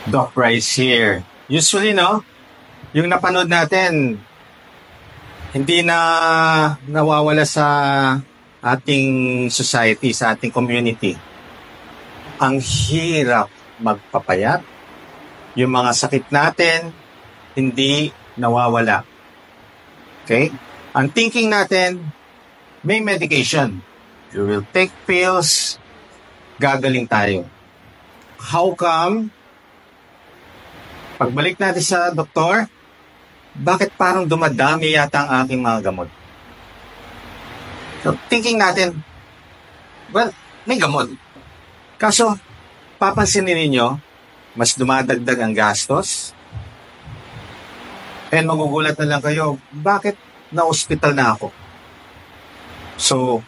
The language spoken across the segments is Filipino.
Doc Price here. Usually, no, yung napanood natin, hindi na nawawala sa ating society, sa ating community. Ang hirap magpapayat. Yung mga sakit natin, hindi nawawala. Okay? Ang thinking natin, may medication. You will take pills, gagaling tayo. How come? Pagbalik natin sa doktor, bakit parang dumadami yata ang aking mga gamot? So, thinking natin, well, may gamot. Kaso, papansinin ninyo, mas dumadagdag ang gastos. And magugulat na lang kayo, bakit na-hospital na ako? So,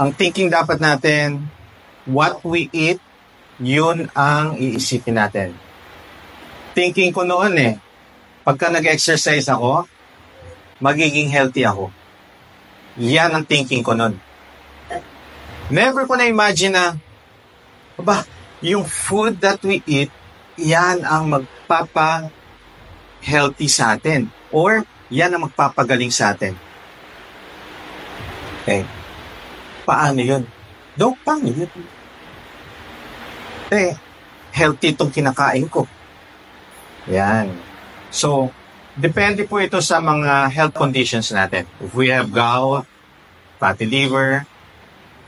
ang thinking dapat natin, what we eat, yun ang iisipin natin. Thinking ko noon pagka nag-exercise ako, magiging healthy ako. Yan ang thinking ko noon. Never ko na-imagine na, yung food that we eat, yan ang magpapa-healthy sa atin. Or, yan ang magpapagaling sa atin. Okay. Paano yun? Dok, paano yun? Healthy itong kinakain ko. Yan. So, depende po ito sa mga health conditions natin. If we have gout, fatty liver,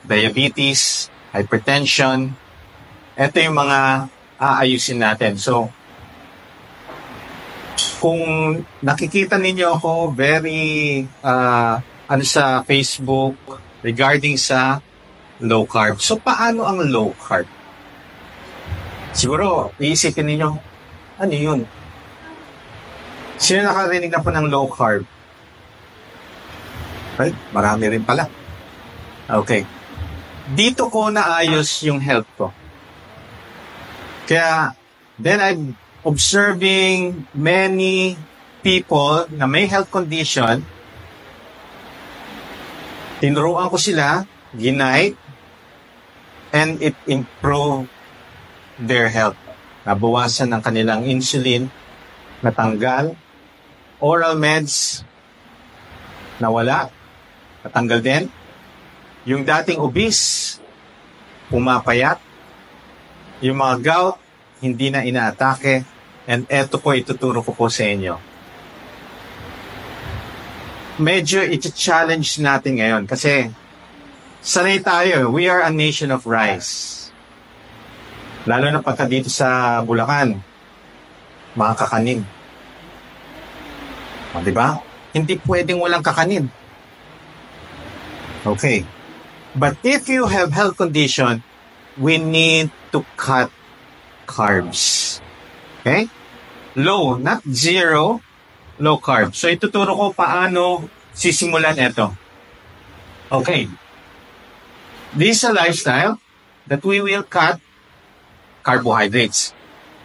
diabetes, hypertension, ito yung mga aayusin natin. So, kung nakikita ninyo ako very sa Facebook regarding sa low carb. So, paano ang low carb? Siguro, iisipin ninyo, ano yun? Sino nakarinig na po ng low carb? Right? Marami rin pala. Okay. Dito ko naayos yung health ko. Kaya, then I'm observing many people na may health condition. Tinuruan ko sila, ginait, and it improved their health. Nabawasan ng kanilang insulin, natanggal, oral meds, nawala, natanggal din. Yung dating obese, pumapayat. Yung mga gout, hindi na inaatake. And eto po, ituturo ko po sa inyo. Medyo iti-challenge natin ngayon kasi sanay tayo. We are a nation of rice. Lalo na pagka dito sa Bulacan, mga kakanin. Diba? Hindi pwedeng walang kakanin. Okay. But if you have health condition, we need to cut carbs. Okay? Low, not zero, low carb. So, ituturo ko paano sisimulan ito. Okay. This is a lifestyle that we will cut carbohydrates.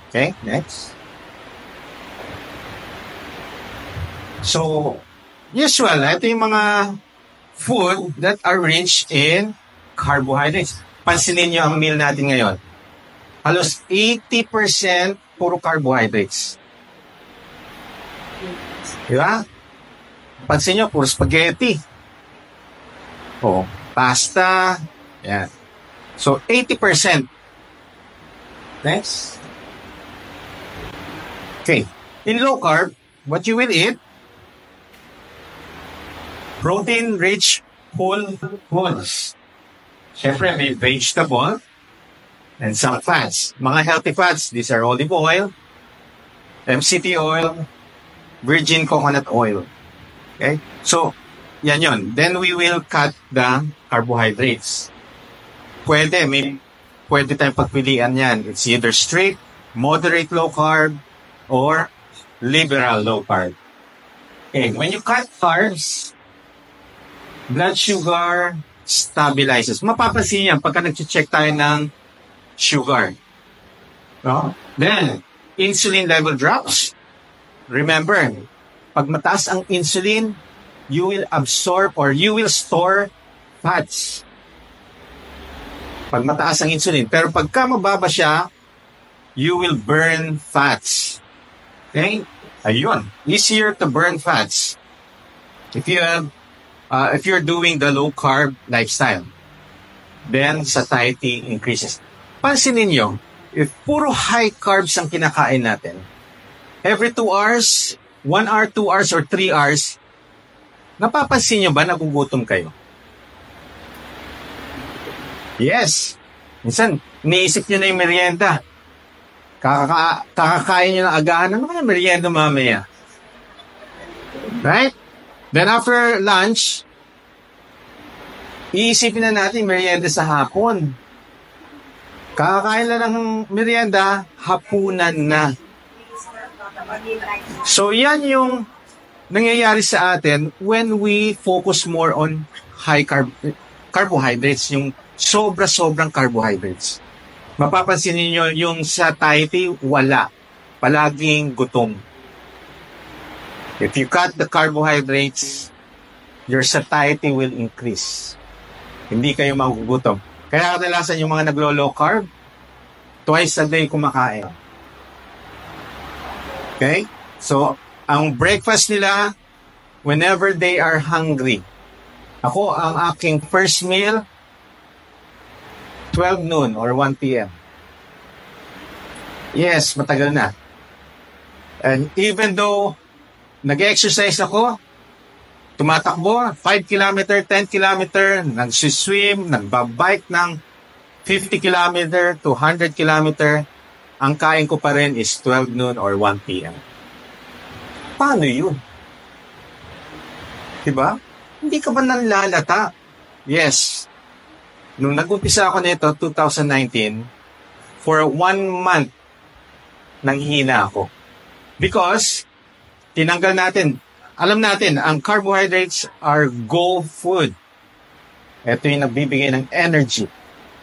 Okay, next. So, usual, ito yung mga food that are rich in carbohydrates. Pansinin nyo ang meal natin ngayon. Halos 80% puro carbohydrates. Diba? Pansin nyo, puro spaghetti. Pasta. Yan. So, 80%. Next. Okay. In low carb, what you will eat, protein-rich whole foods. Siyempre, may vegetable and some fats. Mga healthy fats, these are olive oil, MCT oil, virgin coconut oil. Okay? So, yan yun. Then we will cut the carbohydrates. Pwede tayong pagpilian yan. It's either strict, moderate low carb, or liberal low carb. Okay, when you cut carbs, blood sugar stabilizes. Mapapansin yan pagka nag-check tayo ng sugar. No? Then, insulin level drops. Remember, pag mataas ang insulin, you will absorb or you will store fats. Pag mataas ang insulin. Pero pagka mababa siya, you will burn fats. Okay? Ayun. Easier to burn fats. If you're doing the low carb lifestyle, then satiety increases. Pansinin nyo, if puro high carbs ang kinakain natin, every 2 hours, 1 hour, 2 hours, or 3 hours, napapansin nyo ba nagugutom kayo? Yes. Minsan, niisip nyo na yung merienda. Kakakain nyo ng agahan. Ano kaya merienda mamaya? Right? Then after lunch, iisipin na natin merienda sa hapon. Kakakain na ng merienda, hapunan na. So yan yung nangyayari sa atin when we focus more on high carbohydrates, yung sobrang carbohydrates. Mapapansin niyo yung satiety, wala. Palaging gutom. If you cut the carbohydrates, your satiety will increase. Hindi kayo magugutom. Kaya kadalasan yung mga naglo-low carb, twice a day kumakain. Okay? So, ang breakfast nila, whenever they are hungry. Ako, ang aking first meal, 12 noon or 1 p.m. Yes, matagal na. And even though nag-exercise ako, tumatakbo, 5 kilometer, 10 kilometer, nagsiswim, nagbabike ng 50 kilometer to 100 kilometer, ang kain ko pa rin is 12 noon or 1 p.m. Paano yun? Diba? Hindi ka ba nanlalata? Yes. Nung nag-umpisa ako nito, 2019, for 1 month, nanghina ako. Because, tinanggal natin, alam natin, ang carbohydrates are goal food. Ito yung nagbibigay ng energy.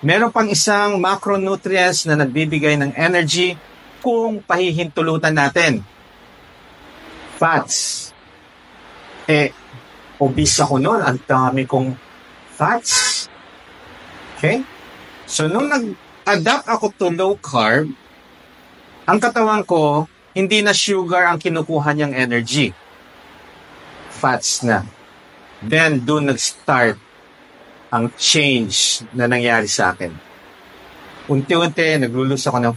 Meron pang isang macronutrients na nagbibigay ng energy kung pahihintulutan natin. Fats. Obese ako noon. Ang dami kong fats. Okay? So, nung nag-adapt ako to low carb, ang katawan ko, hindi na sugar ang kinukuha niyang energy. Fats na. Then, doon nag-start ang change na nangyari sa akin. Unti-unti, naglulus ako ng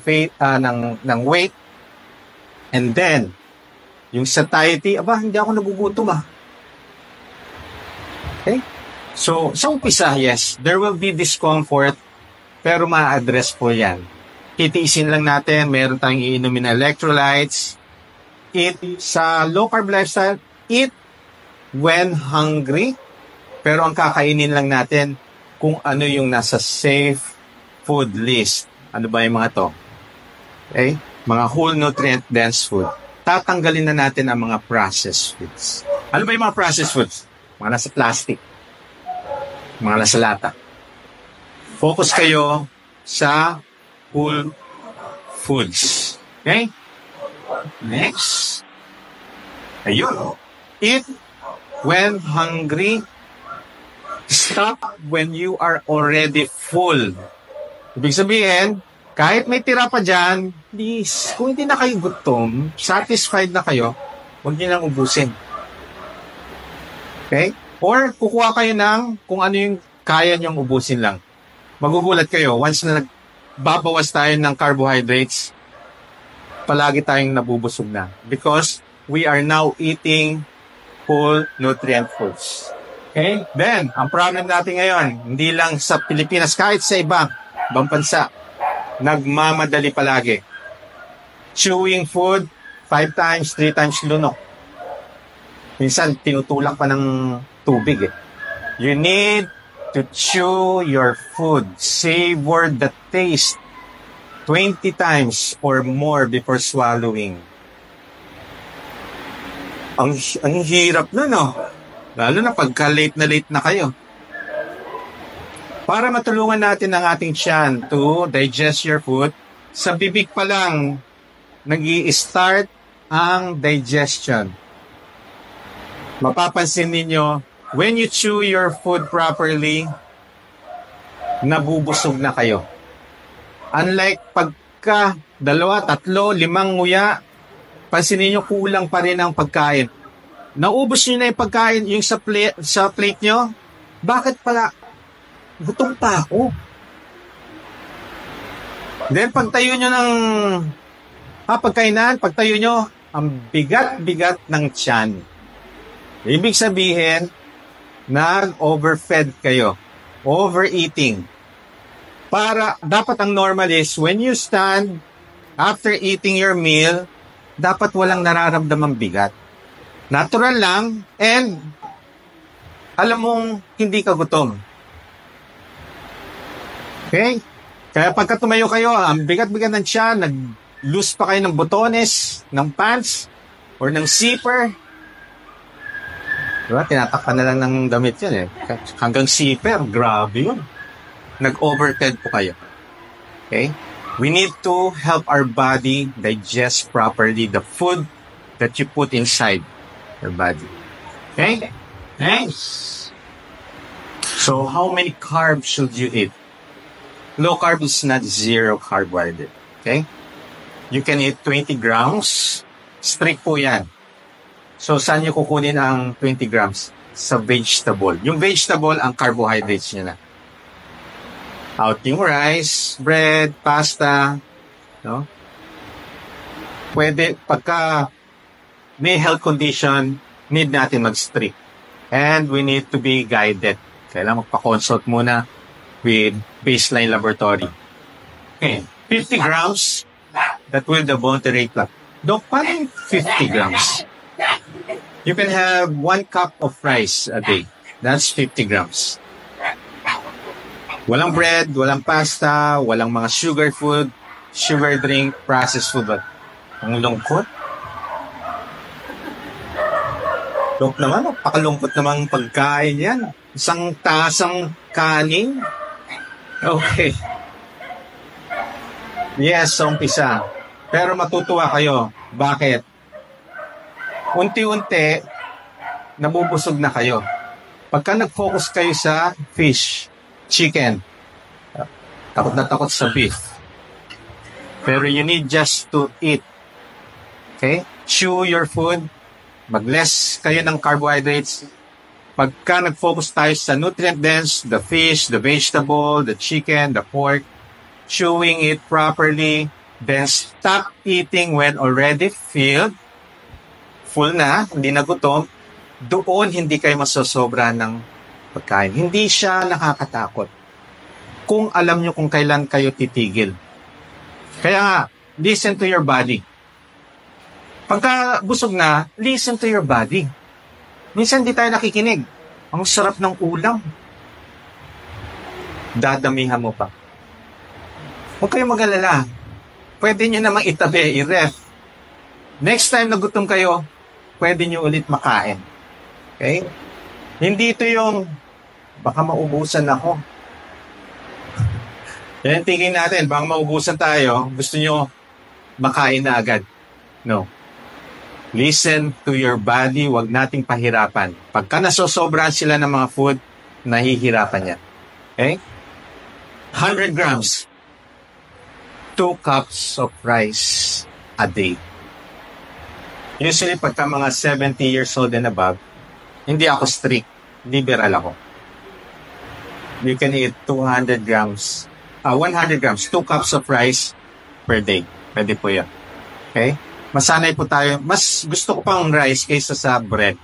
weight. And then, yung satiety, hindi ako nagugutom . Okay? So, sa umpisa, yes, there will be discomfort, pero ma-address po yan. Titiisin lang natin, meron tayong iinumin na electrolytes. Eat sa low carb lifestyle, eat when hungry, pero ang kakainin lang natin kung ano yung nasa safe food list. Ano ba yung mga to? Okay? Mga whole nutrient dense food. Tatanggalin na natin ang mga processed foods. Ano ba yung mga processed foods? Mga nasa plastic. Mga nasa lata. Focus kayo sa whole foods. Okay? Next. Ayun. Eat when hungry. Stop when you are already full. Ibig sabihin, kahit may tira pa dyan, please, kung hindi na kayo gutom, satisfied na kayo, huwag niyo nang ubusin. Okay? Or kukuha kayo ng kung ano yung kaya niyong ubusin lang. Magugulat kayo, once na nagbabawas tayo ng carbohydrates, palagi tayong nabubusog na. Because we are now eating whole nutrient foods. Okay? Then, ang problem natin ngayon, hindi lang sa Pilipinas, kahit sa ibang bansa, nagmamadali palagi. Chewing food, 5 times, 3 times lunok. Minsan, tinutulak pa ng tubig . You need to chew your food. Savor the taste 20 times or more before swallowing. Ang hirap na, no? Lalo na pagka late na kayo. Para matulungan natin ang ating tiyan to digest your food, sa bibig pa lang nag-i-start ang digestion. Mapapansin ninyo, when you chew your food properly, nabubusog na kayo. Unlike pagka 2, 3, 5 nguya, pansinin nyo, kulang pa rin ang pagkain. Naubos nyo na yung pagkain, yung sa plate nyo, bakit pala? Gutom pa ako. Then, pagtayo nyo ng pagkainan, pagtayo nyo, ang bigat-bigat ng tiyan. Ibig sabihin, nag-overfed kayo. Overeating. Dapat ang normal is, when you stand, after eating your meal, dapat walang nararamdamang bigat. Natural lang, and alam mong hindi ka gutom. Okay? Kaya pagka tumayo kayo, ang bigat-bigat ng tiyan, nag-loose pa kayo ng botones, ng pants, or ng zipper. Diba? Tinatakpan na lang ng damit yan eh. Hanggang zipper, grabe yun. Nag-overfed po kayo. Okay? We need to help our body digest properly the food that you put inside your body. Okay? Thanks. So, how many carbs should you eat? Low carb is not zero carbohydrate. Okay? You can eat 20 grams. Strict po yan. So, saan nyo kukunin ang 20 grams? Sa vegetable. Yung vegetable, ang carbohydrates nyo na. Out yung rice, bread, pasta. No? Pwede, pagka may health condition, need natin mag-strict. And we need to be guided. Kailangan magpa-consult muna with baseline laboratory. Okay, 50 grams, that will the voluntary plaque. Dok, parang 50 grams. You can have 1 cup of rice a day. That's 50 grams. Walang bread, walang pasta, walang mga sugar food, sugar drink, processed food. Ang lungkot. Dok naman, pakalungkot namang pagkain yan. Isang tasang kanin. Okay. Yes, umpisa. Pero matutuwa kayo. Bakit? Unti-unti, nabubusog na kayo. Pagka nag-focus kayo sa fish, chicken, takot na takot sa beef. Pero you need just to eat. Okay? Chew your food. Mag-less kayo ng carbohydrates. Pagka nag-focus tayo sa nutrient dense, the fish, the vegetable, the chicken, the pork, chewing it properly, then stop eating when already filled, full na, hindi na gutom, doon hindi kayo masosobra ng pagkain. Hindi siya nakakatakot. Kung alam nyo kung kailan kayo titigil. Kaya nga, listen to your body. Pagka busog na, listen to your body. Minsan di tayo nakikinig. Ang sarap ng ulam. Dadamihan mo pa. Huwag kayong mag-alala. Pwede nyo namang itabi, i-ref. Next time na gutom kayo, pwede nyo ulit makain. Okay? Hindi ito yung, baka maubusan ako. Yan tingin natin, baka maubusan tayo, gusto nyo makain na agad. No. Listen to your body, wag nating pahirapan. Pagka nasosobrahan sila ng mga food, nahihirapan yan. Okay? 100 grams. 2 cups of rice a day. Usually, pagka mga 70 years old and above, hindi ako strict. Liberal ako. You can eat 200 grams, 100 grams, 2 cups of rice per day. Pwede po yan. Okay? Masanay po tayo. Mas gusto ko pang rice kaysa sa bread.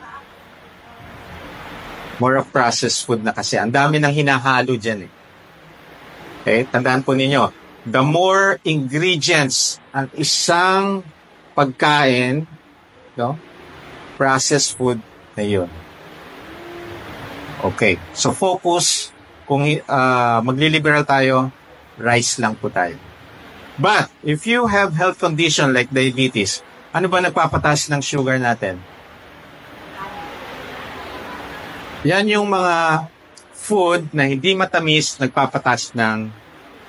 More of processed food na kasi. Ang dami nang hinahalo dyan eh. Okay? Tandaan po ninyo, the more ingredients ang isang pagkain, no? Processed food na yun. Okay. So focus, kung magli-liberal tayo, rice lang po tayo. But, if you have health condition like diabetes, ano ba nagpapataas ng sugar natin? Yan yung mga food na hindi matamis, nagpapataas ng...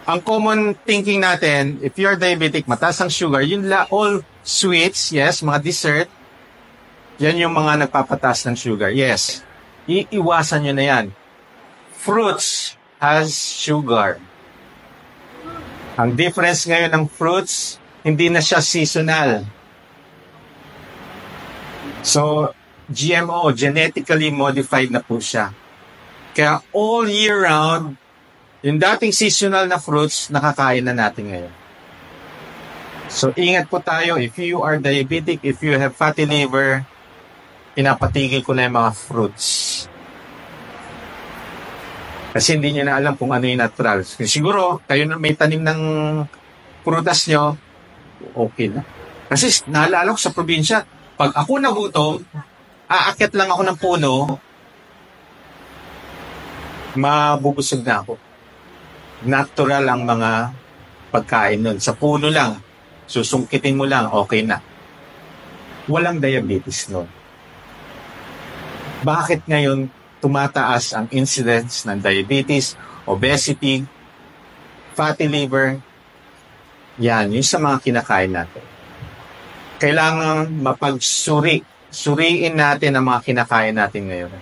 Ang common thinking natin, if you're diabetic, mataas ang sugar, yun all sweets, yes, mga dessert, yan yung mga nagpapataas ng sugar. Yes, iiwasan nyo na yan. Fruits has sugar. Ang difference ngayon ng fruits Hindi na siya seasonal. So, GMO, genetically modified na po siya. Kaya all year round, yung dating seasonal na fruits, nakakain na natin ngayon. So, ingat po tayo. If you are diabetic, if you have fatty liver, pinapatigil ko na yung mga fruits. Kasi hindi nyo na alam kung ano yung natural. Siguro, kayo na may tanim ng prutas nyo, okay na. Kasi naalala ko sa probinsya, pag ako nagutom, aakyat lang ako ng puno, mabubusog na ako. Natural ang mga pagkain nun. Sa puno lang, susungkitin mo lang, okay na. Walang diabetes nun. Bakit ngayon tumataas ang incidence ng diabetes, obesity, fatty liver? Yan, yun sa mga kinakain natin. Kailangan suriin natin ang mga kinakain natin ngayon.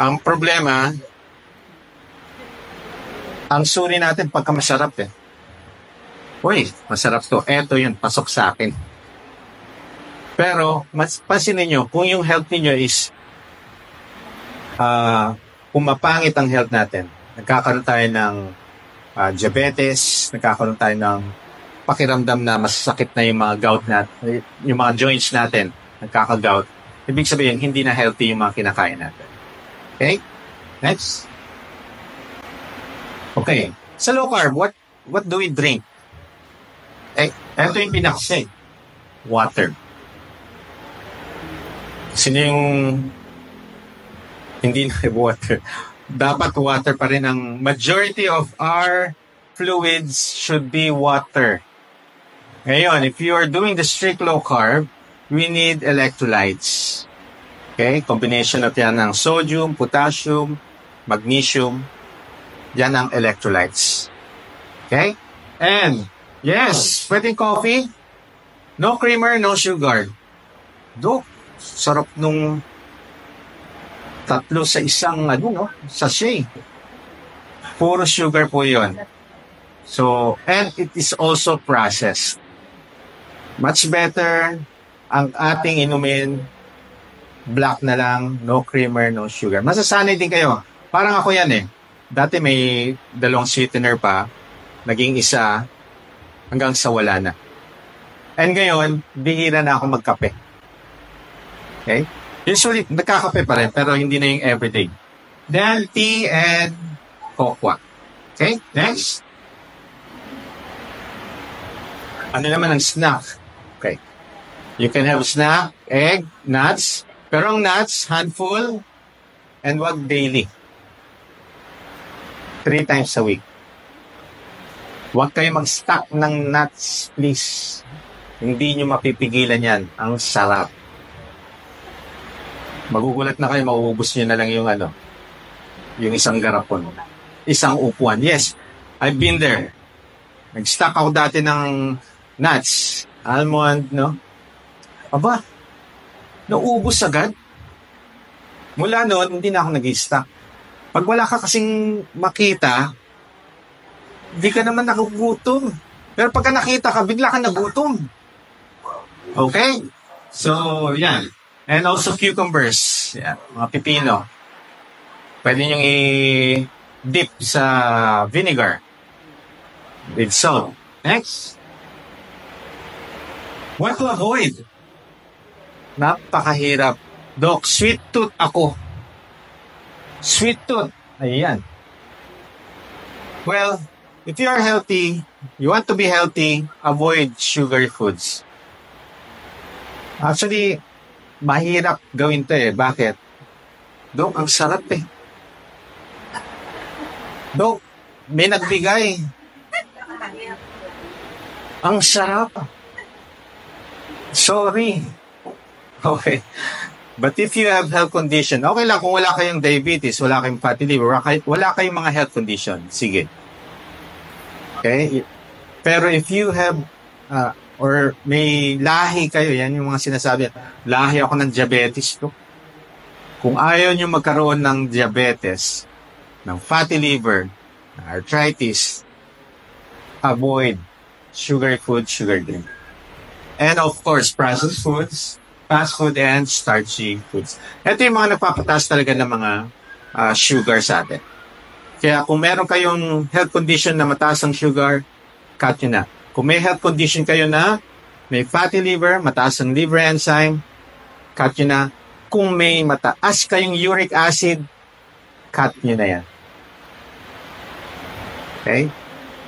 Ang problema, ang suri natin pagka masarap eh. Uy, masarap to. Eto yun, pasok sa akin. Pero, pansinin nyo, kung yung health niyo is kung mapangit ang health natin, nagkakaroon tayo ng diabetes, nagkakaroon tayo ng pakiramdam na masasakit na yung mga gout natin, yung mga joints natin, nagkaka-gout. Ibig sabihin, hindi na healthy yung mga kinakain natin. Okay? Next. Okay. Sa low carb, what do we drink? Ito yung pinakasay. Water. Sino yung hindi na water? Dapat water pa rin. Ang majority of our fluids should be water. Ngayon, if you are doing the strict low carb, we need electrolytes. Okay? Combination of yan ng sodium, potassium, magnesium. Yan ang electrolytes. Okay? And, yes, pwedeng coffee. No creamer, no sugar. Dok, sarap nung 3 sa isang, sachet. Puro sugar po yun. So, and it is also processed. Much better ang ating inumin, black na lang, no creamer, no sugar. Masasanay din kayo. Parang ako yan eh. Dati may 2 sweetener pa, naging isa, hanggang sa wala na. And ngayon, bihira na ako magkape. Okay? Usually, nagkakape pa rin, pero hindi na yung everyday. Then, tea and cocoa. Okay? Next. Ano naman ang snack? Okay. You can have snack, egg, nuts. Pero ang nuts, handful, and wag daily. 3 times a week. Huwag kayo mag-stock ng nuts, please. Hindi nyo mapipigilan yan. Ang sarap. Magugulat na kayo, mauubos nyo na lang yung yung isang garapon. Isang upuan. Yes, I've been there. Nag-stock ako dati ng nuts, almond, no? Aba, naubos agad. Mula noon, hindi na ako nag-stock. Pag wala ka kasing makita, hindi ka naman nagugutom. Pero pagka nakita ka, bigla ka nagutom. Okay? So, yan. And also cucumbers. Yan, mga pipino. Pwede nyo i-dip sa vinegar with salt. Next. What to avoid? Napakahirap. Doc, sweet tooth ako. Sweet tooth. Ayan. Well, if you are healthy, you want to be healthy, avoid sugary foods. Actually, mahirap gawin to eh. Bakit? Dok, ang sarap eh. Dok, may nagbigay. Ang sarap. Sorry. Okay. But if you have health condition, okay lang kung wala kayong diabetes, wala kayong fatty liver, wala kayong mga health condition. Sige. Okay? Pero if you have or may lahi kayo, yan yung mga sinasabi, lahi ako ng diabetes to. Kung ayaw nyo magkaroon ng diabetes, ng fatty liver, arthritis, avoid sugary food, sugar drink. And of course, processed foods, fast food, and starchy foods. Ito yung mga nagpapataas talaga ng mga sugar sa atin. Kaya kung meron kayong health condition na mataas ang sugar, cut nyo na. Kung may health condition kayo na may fatty liver, mataas ang liver enzyme, cut nyo na. Kung may mataas kayong uric acid, cut nyo na yan. Okay?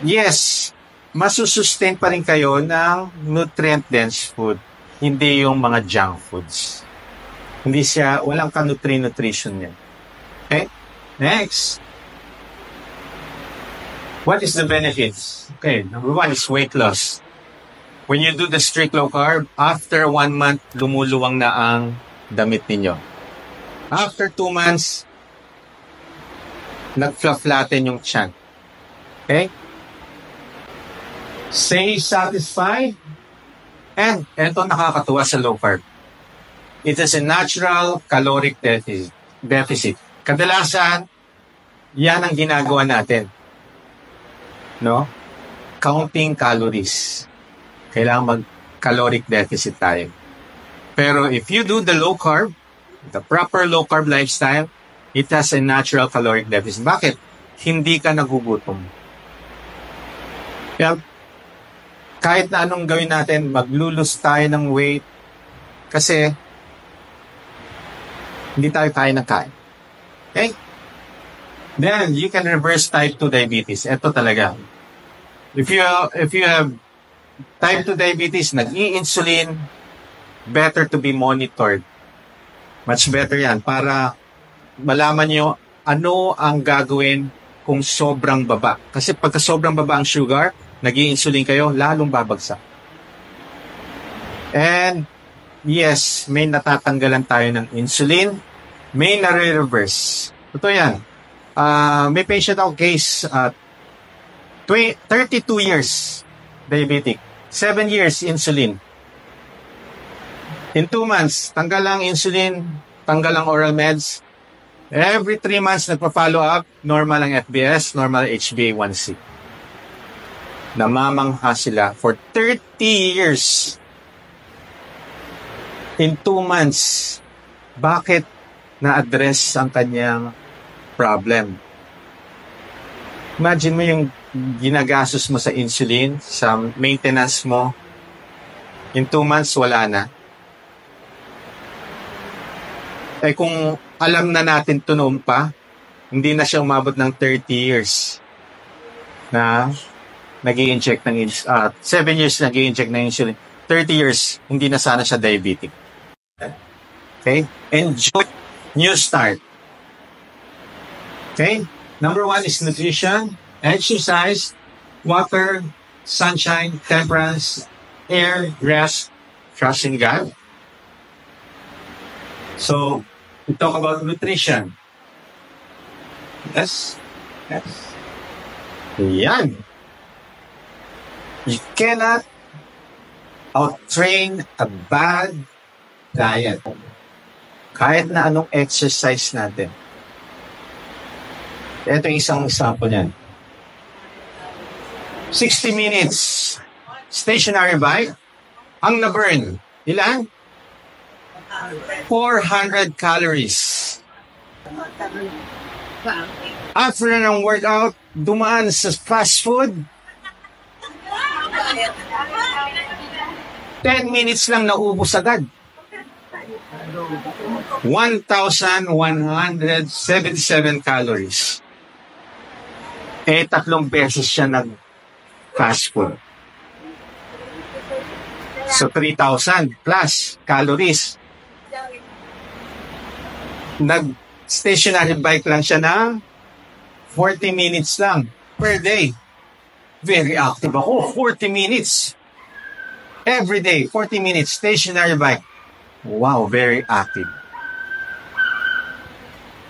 Yes, masusustain pa rin kayo ng nutrient-dense food. Hindi yung mga junk foods. Hindi siya, walang ka-nutrition yan. Okay? Next. What is the benefits? Okay, number 1 is weight loss. When you do the strict low carb, after 1 month, lumuluwang na ang damit ninyo. After 2 months, nag-flatten yung tiyan. Okay? Stay satisfied. And eto nakakatuwa sa low carb. It is a natural caloric deficit. Kadalasan, yan ang ginagawa natin. No? Counting calories. Kailangan mag-caloric deficit tayo. Pero if you do the low carb, the proper low carb lifestyle, it has a natural caloric deficit. Bakit? Hindi ka nagugutom. Kaya, kahit na anong gawin natin, maglulus tayo ng weight kasi hindi tayo kain ng kain. Okay? Then, you can reverse type 2 diabetes. Ito talaga. If you have type 2 diabetes, nag-i-insulin, better to be monitored. Much better yan para malaman nyo ano ang gagawin kung sobrang baba. Kasi pagka sobrang baba ang sugar, nag-i-insulin kayo, lalong babagsak. And, yes, may natatanggalan tayo ng insulin, may nare-reverse. Ito yan. May patient ako case, 32 years, diabetic. 7 years, insulin. In 2 months, tanggal ang insulin, tanggal ang oral meds. Every 3 months, nagpa-follow up, normal ang FBS, normal HbA1c. Namamangha sila for 30 years. In 2 months, bakit na-address ang kanyang problem? Imagine mo yung ginagastos mo sa insulin, sa maintenance mo. In 2 months, wala na. Eh kung alam na natin ito noon pa, hindi na siya umabot ng 30 years na nag-i-inject ng 7 years nag-i-inject ng insulin. 30 years, hindi na sana siya diabetic. Okay? Enjoy new start. Okay? Number 1 is nutrition, exercise, water, sunshine, temperance, air, rest, trusting God. So, we talk about nutrition. Yes? Yes. Yan. You cannot out-train a bad diet. Kahit na anong exercise natin. Ito yung isang example niyan. 60 minutes stationary bike. Ang na-burn, ilan? 400 calories. After ng workout, dumaan sa fast food. 10 minutes lang naubos agad. 1,177 calories. Eh, 3 beses siya nag-fast food. So, 3,000 plus calories. Nag-stationary bike lang siya na 40 minutes lang per day. Very active ako. 40 minutes. Every day, 40 minutes, stationary bike. Wow, very active.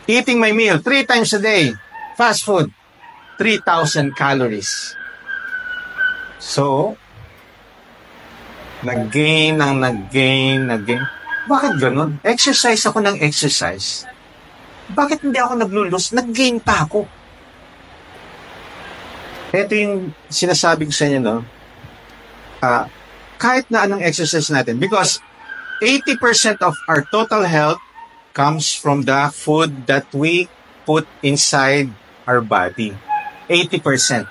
Eating my meal 3 times a day. Fast food, 3,000 calories. So, nag-gain. Bakit ganun? Exercise ako ng exercise. Bakit hindi ako nag-lose? Nag-gain pa ako. Ito yung sinasabi ko sa inyo, no? kahit na anong exercise natin. Because 80% of our total health comes from the food that we put inside our body. 80%.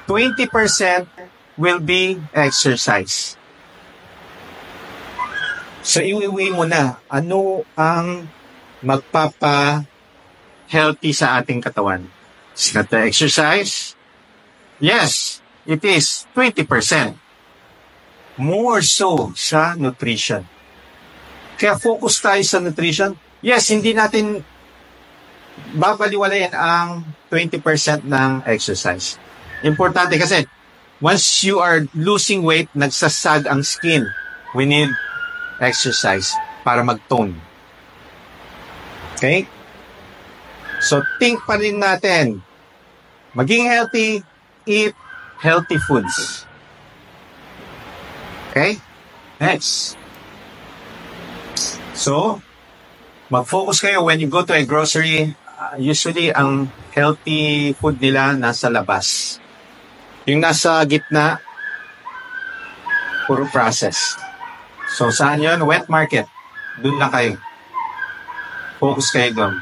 20% will be exercise. So, iwiwi mo na, ano ang magpapa-healthy sa ating katawan? Is that the exercise? Yes, it is 20%. More so sa nutrition. Kaya focus tayo sa nutrition. Yes, hindi natin babaliwalayan ang 20% ng exercise. Importante kasi, once you are losing weight, nagsasag ang skin. We need exercise para mag-tone. Okay? So, think pa rin natin. Maging healthy, eat healthy foods. Okay? Next. So, mag-focus kayo when you go to a grocery. Usually, ang healthy food nila nasa labas. Yung nasa gitna, puro process. So, saan yun? Wet market. Doon lang kayo. Focus kayo doon.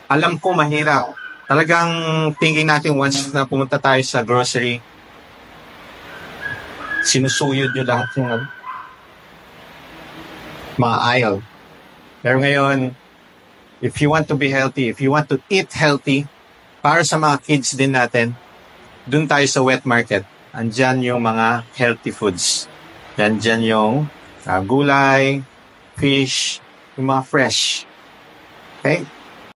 Alam ko mahirap. Talagang thinking natin once na pumunta tayo sa grocery, sinusuyod nyo lahat yung mga aisle. Pero ngayon, if you want to be healthy, if you want to eat healthy, para sa mga kids din natin, doon tayo sa wet market. Andyan yung mga healthy foods. Andyan yung gulay, fish, yung mga fresh. Okay?